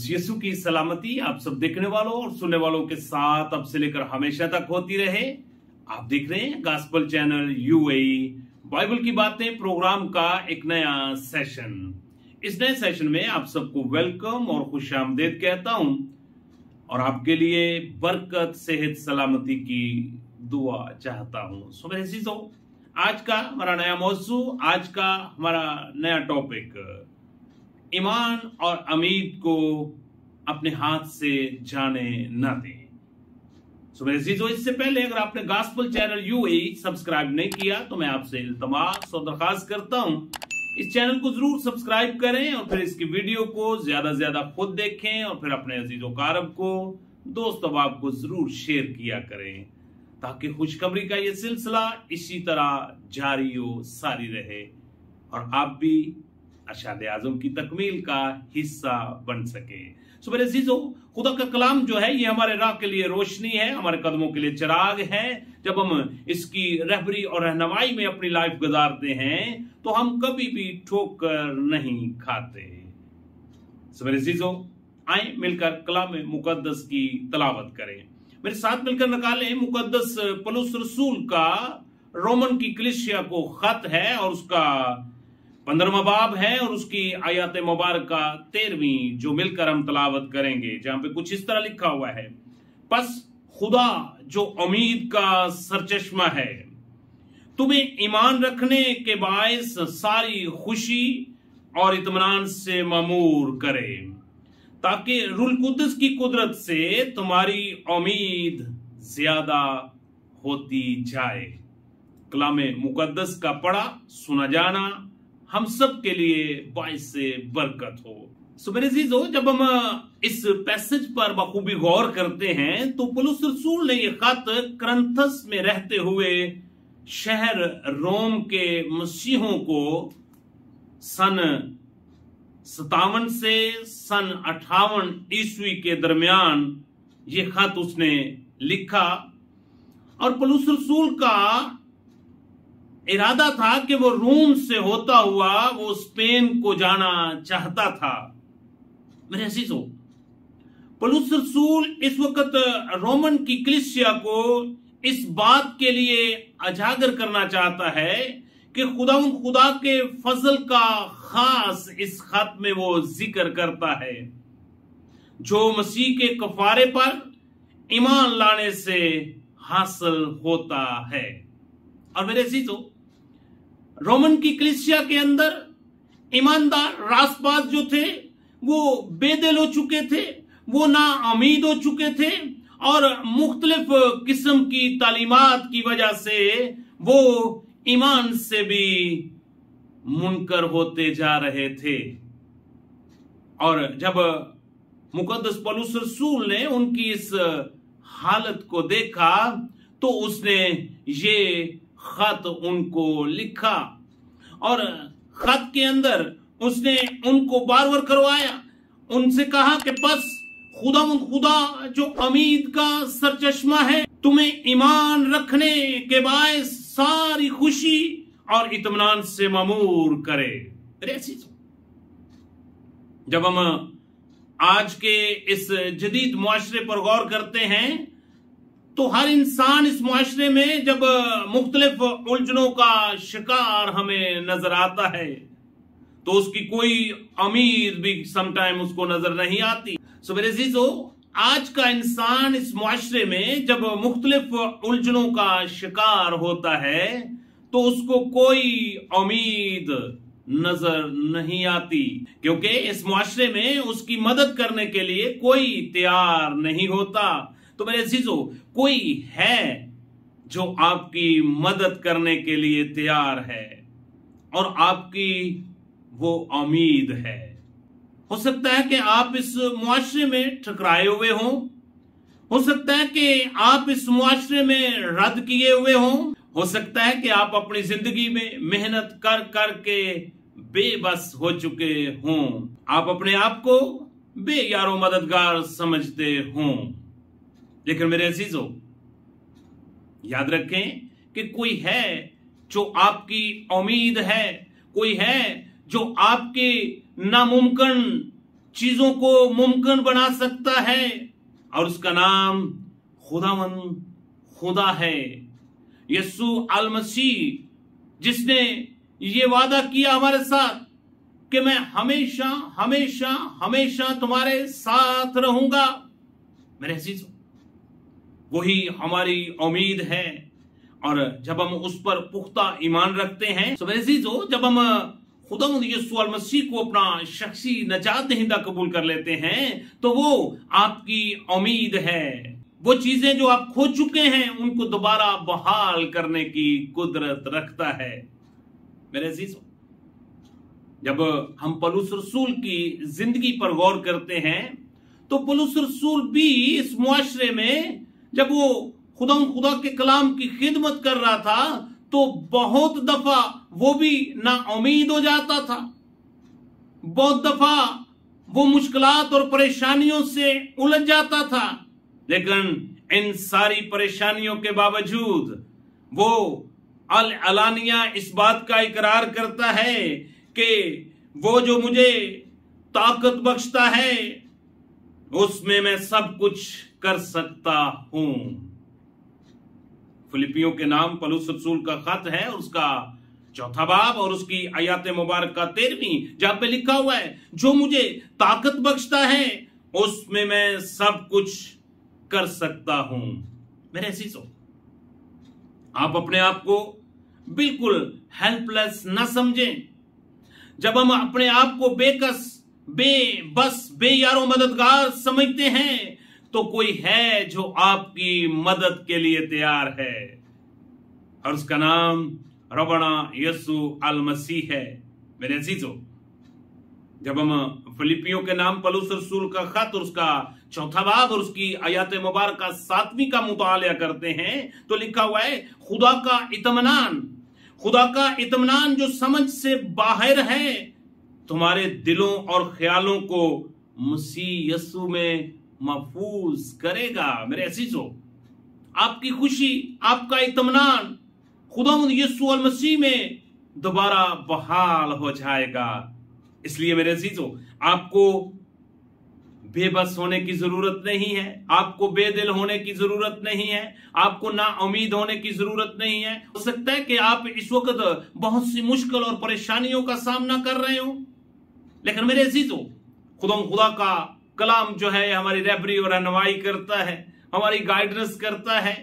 यीशु की सलामती आप सब देखने वालों और सुनने वालों के साथ अब से लेकर हमेशा तक होती रहे। आप देख रहे हैं गॉस्पेल चैनल यूएई बाइबल की बातें प्रोग्राम का एक नया सेशन। इस नए सेशन में आप सबको वेलकम और खुशामदीद कहता हूं और आपके लिए बरकत, सेहत, सलामती की दुआ चाहता हूं। सो मेरे अजीजों, आज का हमारा नया मौजू, आज का हमारा नया टॉपिक, ईमान और उम्मीद को अपने हाथ से जाने न दें। सो मेरे अजीजों, इससे पहले अगर आपने गॉस्पेल चैनल यूएई सब्सक्राइब नहीं किया तो मैं आपसे इल्तमास और दरखास्त करता हूं, इस चैनल को जरूर सब्सक्राइब करें और फिर इसकी वीडियो को ज्यादा से ज्यादा खुद देखें और फिर अपने अजीजों कारब को, दोस्त अहबाब को जरूर शेयर किया करें ताकि खुशखबरी का ये सिलसिला इसी तरह जारी हो सारी रहे और आप भी अरशाद आज़म की तकमील का हिस्सा बन सके। सो मेरे अजीजों, खुदा का कलाम जो है ये हमारे राह के लिए रोशनी है, हमारे कदमों के लिए चिराग है। जब हम इसकी रहबरी और रहनुमाई में अपनी लाइफ गुजारते हैं तो हम कभी भी ठोकर नहीं खाते। सो मेरे अजीजों, आए मिलकर कलाम मुकद्दस की तलावत करें। मेरे साथ मिलकर निकालें मुकद्दस पौलुस रसूल का रोमन की कलीसिया को खत है और उसका 15वां बाब है और उसकी आयत मुबारक 13वीं जो मिलकर हम तलावत करेंगे, जहां पे कुछ इस तरह लिखा हुआ है, बस खुदा जो उम्मीद का सरचश्मा है तुम्हें ईमान रखने के बायस सारी खुशी और इत्मीनान से मामूर करे ताकि रूह कुद्दस की कुदरत से तुम्हारी उम्मीद ज्यादा होती जाए। कलाम मुकद्दस का पढ़ा सुना जाना हम सब के लिए बाइस से बरकत हो। सो मेरे अजीजों, जब हम इस पैसेज पर बखूबी गौर करते हैं तो पौलुस रसूल ने यह खत करंथस में रहते हुए शहर रोम के मसीहों को सन 57 से सन 58 ईस्वी के दरमियान यह खत उसने लिखा और पौलुस रसूल का इरादा था कि वो रोम से होता हुआ वो स्पेन को जाना चाहता था। मेरे अजीजों, पौलुस रसूल इस वक्त रोमन की कलीसिया को इस बात के लिए उजागर करना चाहता है कि खुदा के फजल का खास इस खत में वो जिक्र करता है जो मसीह के कफारे पर ईमान लाने से हासिल होता है। और मेरे अजीजों, रोमन की कलीसिया के अंदर ईमानदार रासबाज जो थे वो बेदिल हो चुके थे, वो ना उम्मीद हो चुके थे और मुख्तलिफ किस्म की तालीमात की वजह से वो ईमान से भी मुनकर होते जा रहे थे। और जब मुकद्दस पौलुस रसूल ने उनकी इस हालत को देखा तो उसने ये खत उनको लिखा और खत के अंदर उसने उनको बार-बार करवाया, उनसे कहा कि बस खुदा जो उम्मीद का सरचश्मा है तुम्हें ईमान रखने के बायस सारी खुशी और इत्मीनान से मामूर करे। जब हम आज के इस जदीद मुआशरे पर गौर करते हैं तो हर इंसान इस मुआशरे में जब मुख्तलिफ उलझनों का शिकार हमें नजर आता है तो उसकी कोई उम्मीद भी समटाइम उसको नजर नहीं आती। सो मेरे अजीजों, आज का इंसान इस मुआशरे में जब मुख्तलिफ उलझनों का शिकार होता है तो उसको कोई उम्मीद नजर नहीं आती क्योंकि इस मुआशरे में उसकी मदद करने के लिए कोई तैयार नहीं होता। तो मेरे अजीजों, कोई है जो आपकी मदद करने के लिए तैयार है और आपकी वो उम्मीद है। हो सकता है कि आप इस मुआशरे में ठकराए हुए हों, हो सकता है कि आप इस मुआशरे में रद्द किए हुए हों, हो सकता है कि आप अपनी जिंदगी में मेहनत कर कर के बेबस हो चुके हों, आप अपने आप को बेयारो मददगार समझते हों। लेकिन मेरे अजीजों, याद रखें कि कोई है जो आपकी उम्मीद है, कोई है जो आपके नामुमकिन चीजों को मुमकिन बना सकता है और उसका नाम खुदावंद खुदा है। यीशु अल मसीह जिसने ये वादा किया हमारे साथ कि मैं हमेशा हमेशा हमेशा तुम्हारे साथ रहूंगा, मेरे अजीजों, वही हमारी उम्मीद है। और जब हम उस पर पुख्ता ईमान रखते हैं तो मेरे अजीजों, जब हम खुदावंद यीशु अल मसीह को अपना शख्सी नजात दहिंदा कबूल कर लेते हैं तो वो आपकी उम्मीद है। वो चीजें जो आप खो चुके हैं उनको दोबारा बहाल करने की कुदरत रखता है। मेरे अजीजों, जब हम पौलुस रसूल की जिंदगी पर गौर करते हैं तो पौलुस रसूल भी इस मुआशरे में जब वो खुदा के कलाम की खिदमत कर रहा था तो बहुत दफा वो भी ना उम्मीद हो जाता था। बहुत दफा वो मुश्किलात और परेशानियों से उलझ जाता था, लेकिन इन सारी परेशानियों के बावजूद वो अलानिया इस बात का इकरार करता है कि वो जो मुझे ताकत बख्शता है उसमें मैं सब कुछ कर सकता हूं। फिलिपियों के नाम पौलुस रसूल का खत है, उसका 4 बाब और उसकी आयत मुबारक का 13वीं, जहां पे लिखा हुआ है जो मुझे ताकत बख्शता है उसमें मैं सब कुछ कर सकता हूं। मेरे अजीजों, आप अपने आप को बिल्कुल हेल्पलेस ना समझें। जब हम अपने आप को बेकस, बेबस, बेयारो मददगार समझते हैं तो कोई है जो आपकी मदद के लिए तैयार है और उसका नाम रबना यीशु अल मसीह है। मेरे अजीजों, जब हम फिलिपियों के नाम पौलुस रसूल का खत और उसका 4 बाब और उसकी आयत मुबारक का 7वीं का मुताला करते हैं तो लिखा हुआ है खुदा का इत्मीनान जो समझ से बाहर है तुम्हारे दिलों और ख्यालों को मसीह यीशु में महफूज करेगा। मेरे अजीजों, आपकी खुशी, आपका इत्मीनान खुदावंद यीशु अल मसीह में दोबारा बहाल हो जाएगा। इसलिए मेरे अजीजों, आपको बेबस होने की जरूरत नहीं है, आपको बेदिल होने की जरूरत नहीं है, आपको ना उम्मीद होने की जरूरत नहीं है। हो सकता है कि आप इस वक्त बहुत सी मुश्किल और परेशानियों का सामना कर रहे हो, लेकिन मेरे अजीजों, खुदा का कलाम जो है हमारी रहबरी और रहनुमाई करता है, हमारी गाइडेंस करता है।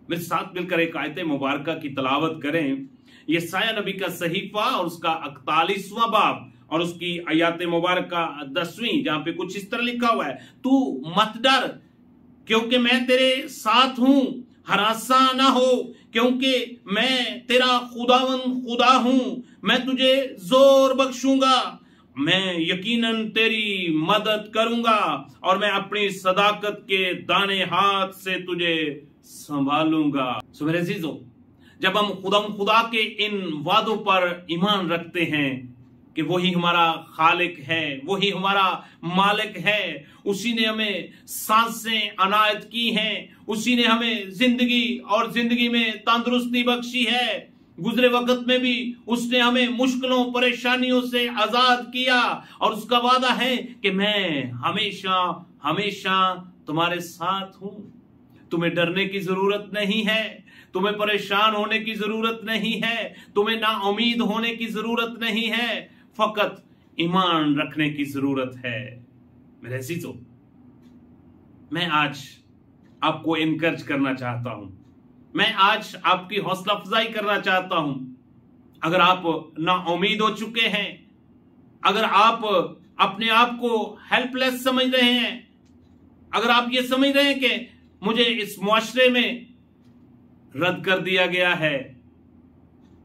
मेरे साथ मिलकर एक आयत मुबारक की तलावत करें। यशायाह नबी का सहीफा और उसका 41वां बाब और उसकी आयत मुबारक का 10वीं, जहां पे कुछ इस तरह लिखा हुआ है, तू मत डर क्योंकि मैं तेरे साथ हूं, हरासा ना हो क्योंकि मैं तेरा खुदावंद खुदा हूं, मैं तुझे जोर बख्शूंगा, मैं यकीनन तेरी मदद करूंगा और मैं अपनी सदाकत के दाने हाथ से तुझे संभालूंगा। सो मेरे अजीजों, जब हम खुदा के इन वादों पर ईमान रखते हैं कि वही हमारा खालिक है, वही हमारा मालिक है, उसी ने हमें सांसें अनायत की हैं, उसी ने हमें जिंदगी और जिंदगी में तंदुरुस्ती बख्शी है, गुजरे वक्त में भी उसने हमें मुश्किलों परेशानियों से आजाद किया और उसका वादा है कि मैं हमेशा हमेशा तुम्हारे साथ हूं। तुम्हें डरने की जरूरत नहीं है, तुम्हें परेशान होने की जरूरत नहीं है, तुम्हें ना उम्मीद होने की जरूरत नहीं है, फकत ईमान रखने की जरूरत है। मेरे अजीजों, मैं आज आपको इनकरेज करना चाहता हूं, मैं आज आपकी हौसला अफजाई करना चाहता हूं। अगर आप ना उम्मीद हो चुके हैं, अगर आप अपने आप को हेल्पलेस समझ रहे हैं, अगर आप ये समझ रहे हैं कि मुझे इस मुआशरे में रद्द कर दिया गया है,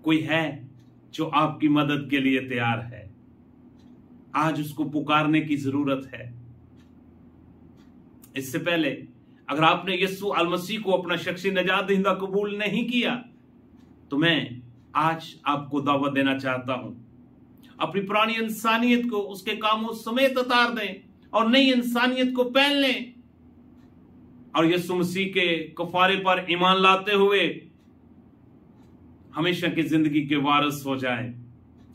कोई है जो आपकी मदद के लिए तैयार है। आज उसको पुकारने की जरूरत है। इससे पहले अगर आपने यीशु अल मसीह को अपना शख्सी नजात दहिंदा कबूल नहीं किया तो मैं आज आपको दावत देना चाहता हूं, अपनी पुरानी इंसानियत को उसके कामों समेत उतार दें और नई इंसानियत को पहन लें और यीशु मसीह के कफारे पर ईमान लाते हुए हमेशा की जिंदगी के वारिस हो जाएं।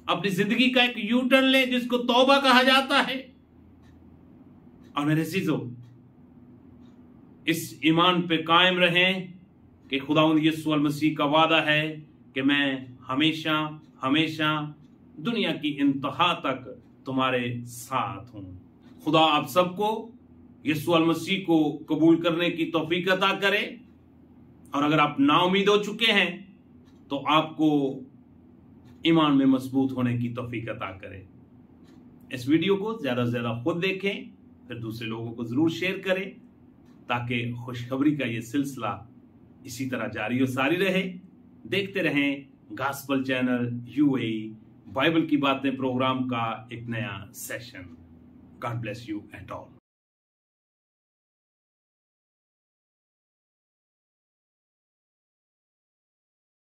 अपनी जिंदगी का एक यू टर्न लें जिसको तौबा कहा जाता है और मेरे अज़ीज़ों, इस ईमान पे कायम रहें कि खुदावंद यीशु मसीह का वादा है कि मैं हमेशा हमेशा दुनिया की इंतहा तक तुम्हारे साथ हूं। खुदा आप सबको यीशु मसीह को कबूल करने की तौफीक अता करे। और अगर आप नाउमीद हो चुके हैं तो आपको ईमान में मजबूत होने की तौफीक अता करे। इस वीडियो को ज्यादा से ज्यादा खुद देखें, फिर दूसरे लोगों को जरूर शेयर करें ताकि खुशखबरी का ये सिलसिला इसी तरह जारी और सारी रहे। देखते रहें गॉस्पेल चैनल यूएई बाइबल की बातें प्रोग्राम का एक नया session. God bless you at all.